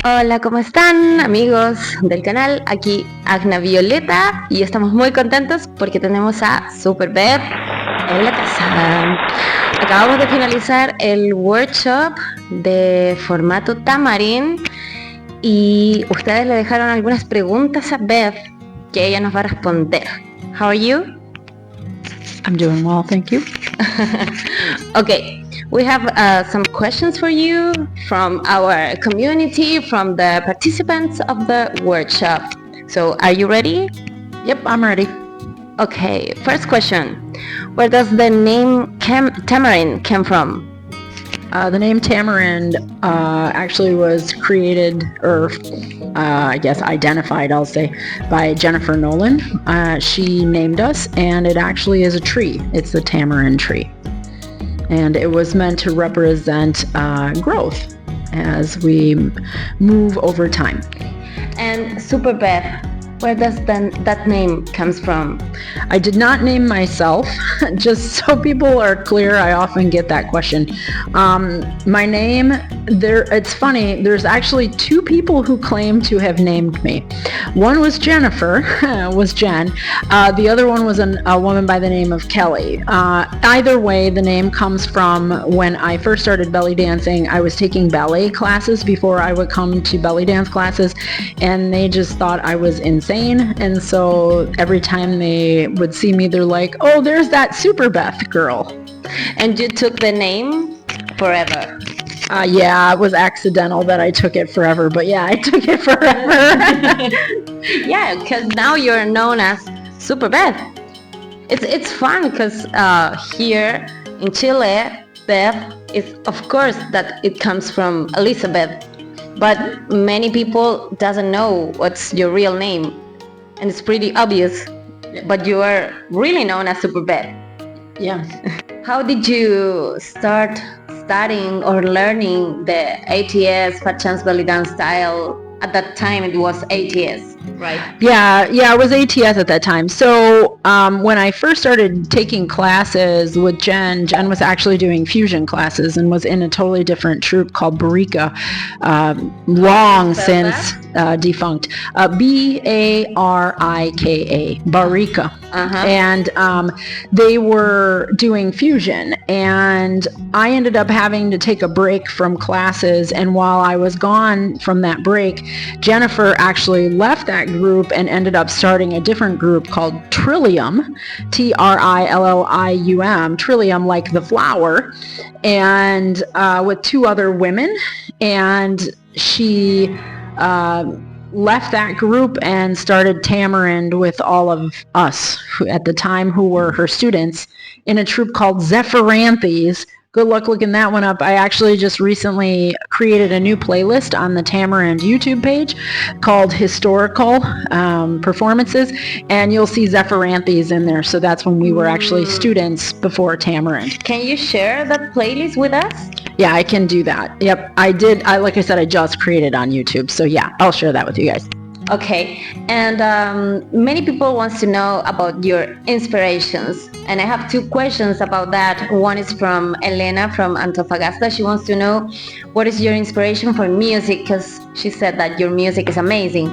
Hola, ¿cómo están amigos del canal? Aquí Ajna, Violeta y estamos muy contentos porque tenemos a Super Beth en la casa. Acabamos de finalizar el workshop de formato Tamarind y ustedes le dejaron algunas preguntas a Beth que ella nos va a responder. How are you? I'm doing well, thank you. Okay. We have some questions for you from our community, from the participants of the workshop. So, are you ready? Yep, I'm ready. Okay, first question. Where does the name Tamarind come from? The name Tamarind actually was created, or I guess identified, I'll say, by Jennifer Nolan. She named us, and it actually is a tree. It's the tamarind tree. And it was meant to represent growth as we move over time. And Super Beth, where does that name comes from? I did not name myself. Just so people are clear, I often get that question. My name, it's funny, there's actually two people who claim to have named me. One was Jennifer, was Jen. The other one was a woman by the name of Kelly. Either way, the name comes from when I first started belly dancing. I was taking ballet classes before I would come to belly dance classes, and they just thought I was insane. And so every time they would see me, they're like, oh, there's that Super Beth girl. And you took the name forever? Yeah, it was accidental that I took it forever, but yeah, I took it forever. Yeah, because now you're known as Super Beth. It's fun because here in Chile, Beth is, of course, that it comes from Elizabeth. But many people doesn't know what's your real name, and it's pretty obvious. But you are really known as Super Beth. Yeah. How did you start studying or learning the ATS BELLYDANCE style? At that time, it was ATS, right? Yeah, it was ATS at that time. So when I first started taking classes with Jen was actually doing fusion classes and was in a totally different troupe called Barika, long since defunct. Barika, Barika. Uh-huh. And they were doing fusion, and I ended up having to take a break from classes, and while I was gone from that break, Jennifer actually left that group and ended up starting a different group called Trillium, Trillium, Trillium like the flower, and with two other women, and she left that group and started Tamarind with all of us at the time who were her students in a troupe called Zephyranthes. Good luck looking that one up. I actually just recently created a new playlist on the Tamarind YouTube page called Historical Performances, and you'll see Zephyranthes in there. So that's when we were actually students before Tamarind. Can you share that playlist with us? Yeah, I can do that. Yep, I did. Like I said, I just created on YouTube. So yeah, I'll share that with you guys. Okay, and many people want to know about your inspirations, and I have two questions about that. One is from Elena from Antofagasta. She wants to know what is your inspiration for music, because she said that your music is amazing.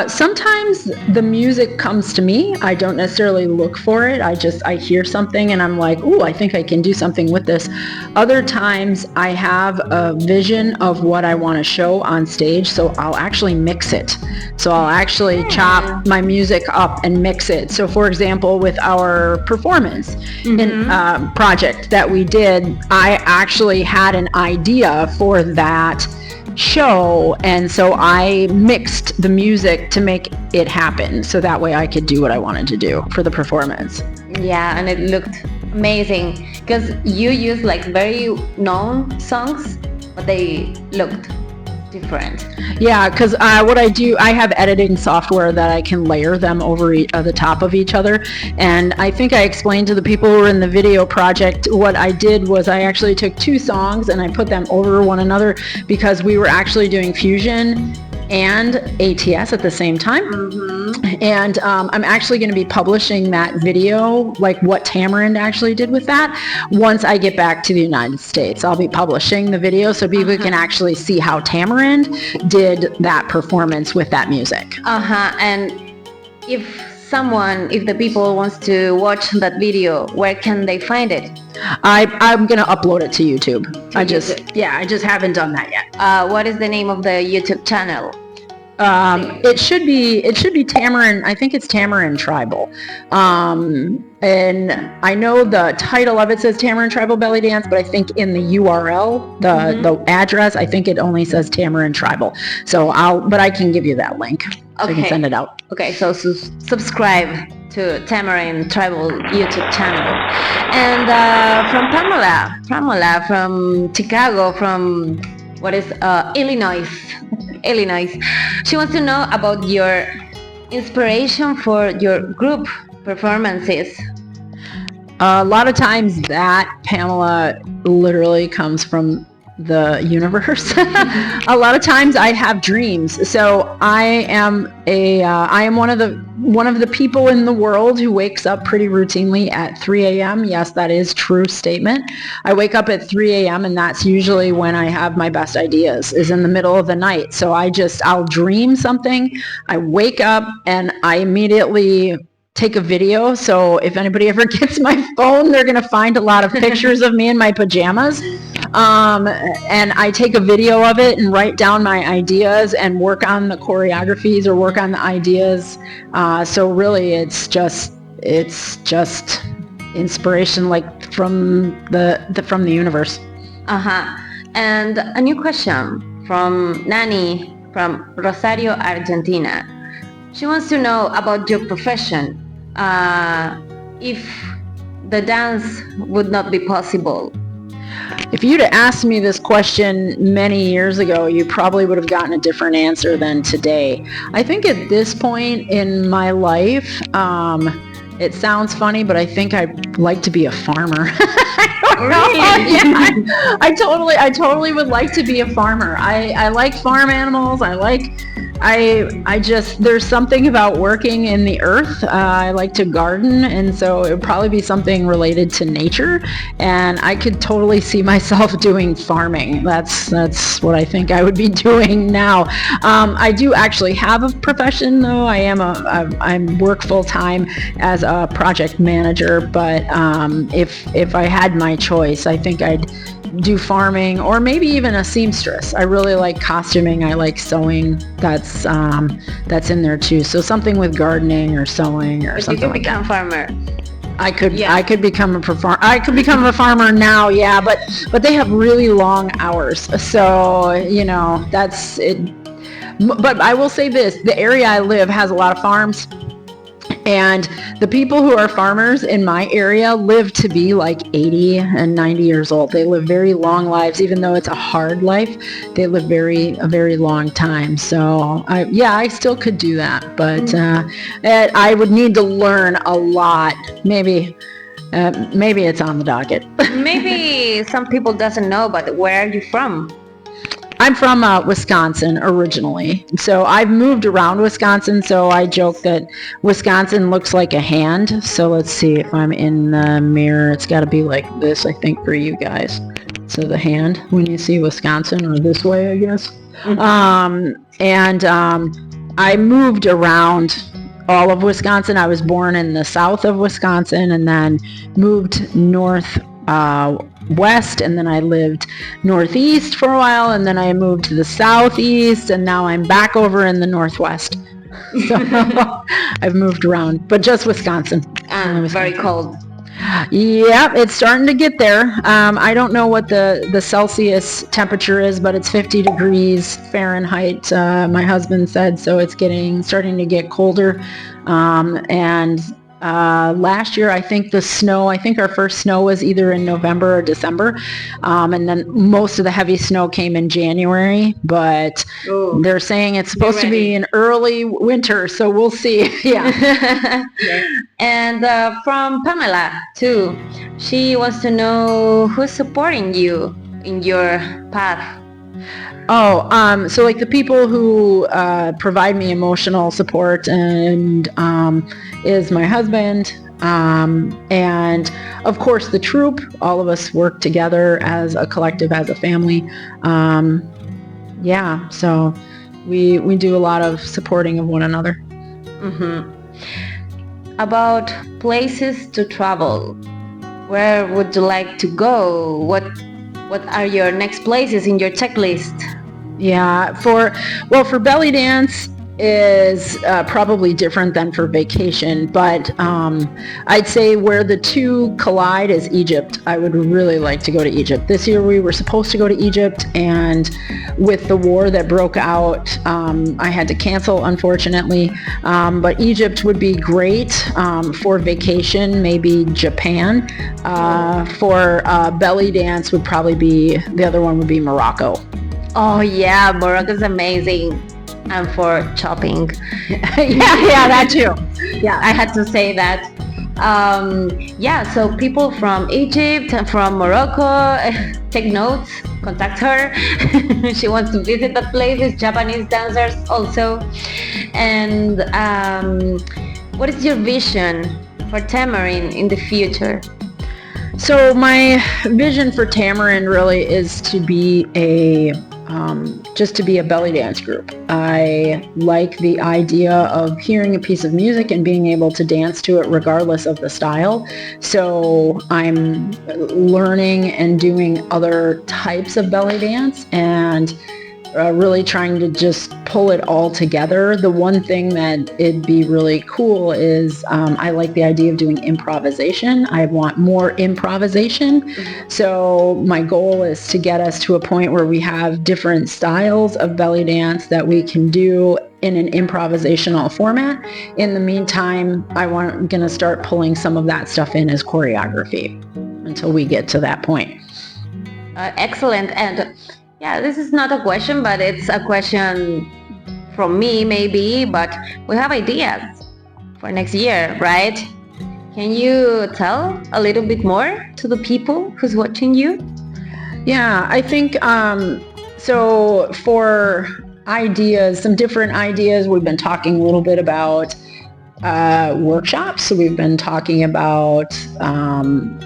Sometimes the music comes to me. I don't necessarily look for it. I hear something and I'm like, ooh, I think I can do something with this. Other times I have a vision of what I want to show on stage, so I'll actually mix it. So I'll actually chop my music up and mix it. So for example, with our performance project that we did, I actually had an idea for that show, and so I mixed the music to make it happen, so that way I could do what I wanted to do for the performance. Yeah, and it looked amazing because you used like very known songs, but they looked different. Yeah, because what I do, I have editing software that I can layer them over the top of each other, and I think I explained to the people who were in the video project, what I did was I actually took two songs and I put them over one another because we were actually doing fusion and ATS at the same time. And I'm actually going to be publishing that video, like what Tamarind actually did with that, once I get back to the United States. I'll be publishing the video so people can actually see how Tamarind did that performance with that music. And if the people wants to watch that video, where can they find it? I'm going to upload it to YouTube. I just haven't done that yet. What is the name of the YouTube channel? It should be Tamarind. I think it's Tamarind Tribal. And I know the title of it says Tamarind Tribal Belly Dance, but I think in the URL, the address, I think it only says Tamarind Tribal. So but I can give you that link. So I can send it out. Okay, so subscribe to Tamarind Tribal YouTube channel. And from Pamela from Chicago, from Illinois. She wants to know about your inspiration for your group performances. A lot of times that, Pamela, literally comes from the universe. A lot of times I have dreams. So I am one of the people in the world who wakes up pretty routinely at 3 a.m. Yes, that is true statement. I wake up at 3 a.m. and that's usually when I have my best ideas, is in the middle of the night. So I'll dream something. I wake up and I immediately take a video. So if anybody ever gets my phone, they're going to find a lot of pictures of me in my pajamas. And I take a video of it and write down my ideas and work on the choreographies or work on the ideas. So really it's just inspiration, like from the universe. And a new question from Nani from Rosario, Argentina. She wants to know about your profession. If the dance would not be possible. If you'd have asked me this question many years ago, you probably would have gotten a different answer than today. I think at this point in my life, it sounds funny, but I think I'd like to be a farmer. I totally would like to be a farmer. I like farm animals. There's something about working in the earth. I like to garden, and so it would probably be something related to nature, and I could totally see myself doing farming. That's what I think I would be doing now. I do actually have a profession though. I work full time as a project manager, but if I had my choice, I think I'd do farming or maybe even a seamstress. I really like costuming. I like sewing. That's in there too. So something with gardening or sewing or something like that. You can become a farmer. I could become a farmer now, yeah, but they have really long hours. So, that's it. But I will say this, the area I live has a lot of farms. And the people who are farmers in my area live to be like 80 and 90 years old. They live very long lives, even though it's a hard life. They live a very long time. So I still could do that, but I would need to learn a lot. Maybe it's on the docket. Maybe some people doesn't know, but where are you from? I'm from Wisconsin originally, so I've moved around Wisconsin, so I joke that Wisconsin looks like a hand. So let's see if I'm in the mirror. It's got to be like this, I think, for you guys. So the hand, when you see Wisconsin, or this way, I guess. I moved around all of Wisconsin. I was born in the south of Wisconsin and then moved north west, and then I lived northeast for a while, and then I moved to the southeast, and now I'm back over in the northwest. So I've moved around, but just Wisconsin. Very cold. Yeah, it's starting to get there. I don't know what the Celsius temperature is, but it's 50 degrees Fahrenheit, my husband said, so it's starting to get colder. Last year, I think our first snow was either in November or December. And then most of the heavy snow came in January, but they're saying it's supposed to be an early winter, so we'll see. Yeah. And from Pamela, too. She wants to know who's supporting you in your path. So like the people who provide me emotional support and is my husband, and of course the troupe. All of us work together as a collective, as a family. So we do a lot of supporting of one another. Mm-hmm. About places to travel, where would you like to go? What are your next places in your checklist? Yeah, for belly dance is probably different than for vacation, but I'd say where the two collide is Egypt. I would really like to go to Egypt. This year we were supposed to go to Egypt, and with the war that broke out, I had to cancel, unfortunately. But Egypt would be great for vacation, maybe Japan. For belly dance would probably be, the other one would be Morocco. Oh yeah, Morocco's amazing. And for shopping. yeah, that too. Yeah, I had to say that. So people from Egypt and from Morocco, take notes, contact her. She wants to visit the places, Japanese dancers also. And what is your vision for Tamarind in the future? So my vision for Tamarind really is to be just to be a belly dance group. I like the idea of hearing a piece of music and being able to dance to it regardless of the style. So I'm learning and doing other types of belly dance and really trying to just pull it all together. The one thing that it'd be really cool is I like the idea of doing improvisation. I want more improvisation. Mm-hmm. So my goal is to get us to a point where we have different styles of belly dance that we can do in an improvisational format. In the meantime, I'm going to start pulling some of that stuff in as choreography until we get to that point. Excellent. And yeah, this is not a question, but it's a question from me maybe, but we have ideas for next year, right? Can you tell a little bit more to the people who's watching you? Yeah, I think, so for ideas, some different ideas, we've been talking a little bit about workshops. So we've been talking about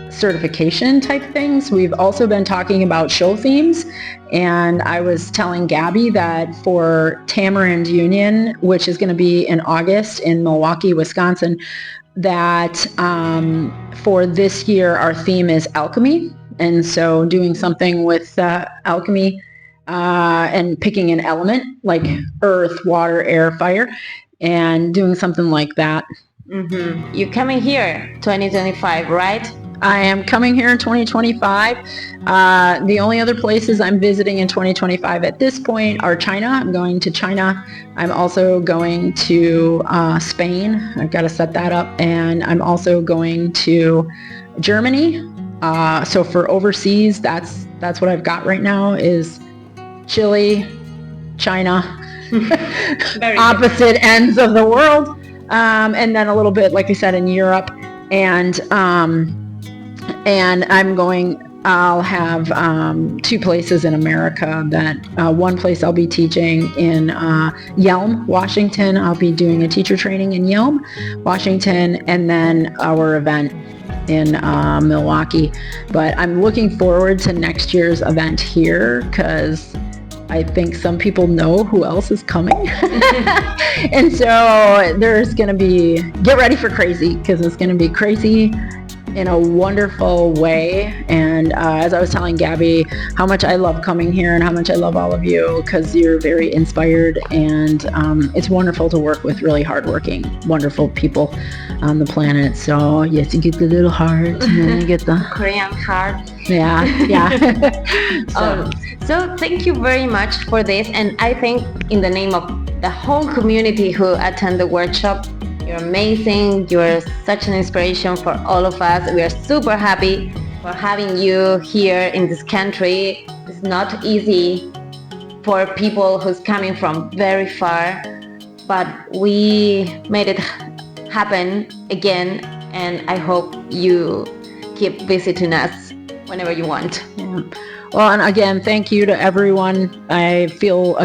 certification type things. We've also been talking about show themes. And I was telling Gabby that for Tamarind Union, which is going to be in August in Milwaukee, Wisconsin, that for this year, our theme is alchemy. And so doing something with alchemy and picking an element like earth, water, air, fire, and doing something like that. Mm-hmm. You're coming here 2025, right? I am coming here in 2025. The only other places I'm visiting in 2025 at this point are China. I'm going to China. I'm also going to Spain. I've got to set that up. And I'm also going to Germany. So for overseas, that's what I've got right now is Chile, China, opposite ends of the world. And then a little bit, like I said, in Europe. And I'll have two places in America that one place I'll be teaching in Yelm, Washington. I'll be doing a teacher training in Yelm, Washington, and then our event in Milwaukee. But I'm looking forward to next year's event here because I think some people know who else is coming. And so there's going to be, get ready for crazy because it's going to be crazy in a wonderful way. And as I was telling Gabby, how much I love coming here and how much I love all of you because you're very inspired and it's wonderful to work with really hardworking, wonderful people on the planet. So yes, you get the little heart and then you get the Korean heart. Yeah. So thank you very much for this. And I think in the name of the whole community who attend the workshop, you're amazing. You're such an inspiration for all of us. We are super happy for having you here in this country. It's not easy for people who's coming from very far, but we made it happen again. And I hope you keep visiting us whenever you want. Yeah. Well, and again, thank you to everyone. I feel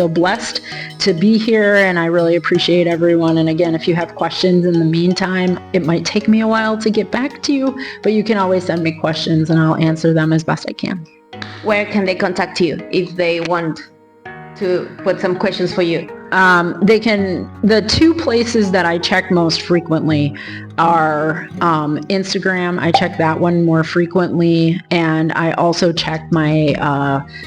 blessed to be here, and I really appreciate everyone. And again, if you have questions in the meantime, it might take me a while to get back to you, but you can always send me questions and I'll answer them as best I can. Where can they contact you if they want to put some questions for you? The two places that I check most frequently are Instagram. I check that one more frequently, and I also check my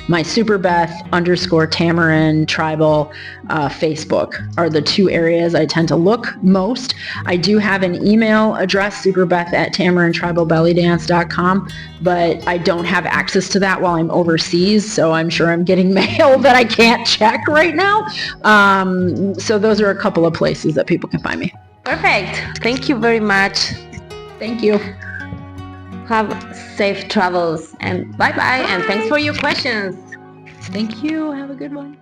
my Super Beth _ Tamarind tribal Facebook are the two areas I tend to look most. I do have an email address, superbeth@tamarindtribalbellydance.com, but I don't have access to that while I'm overseas, so I'm sure I'm getting mail that I can't check right now. So those are a couple of places that people can find me. Perfect. Thank you very much. Thank you. Have safe travels and bye-bye, and thanks for your questions. Thank you. Have a good one.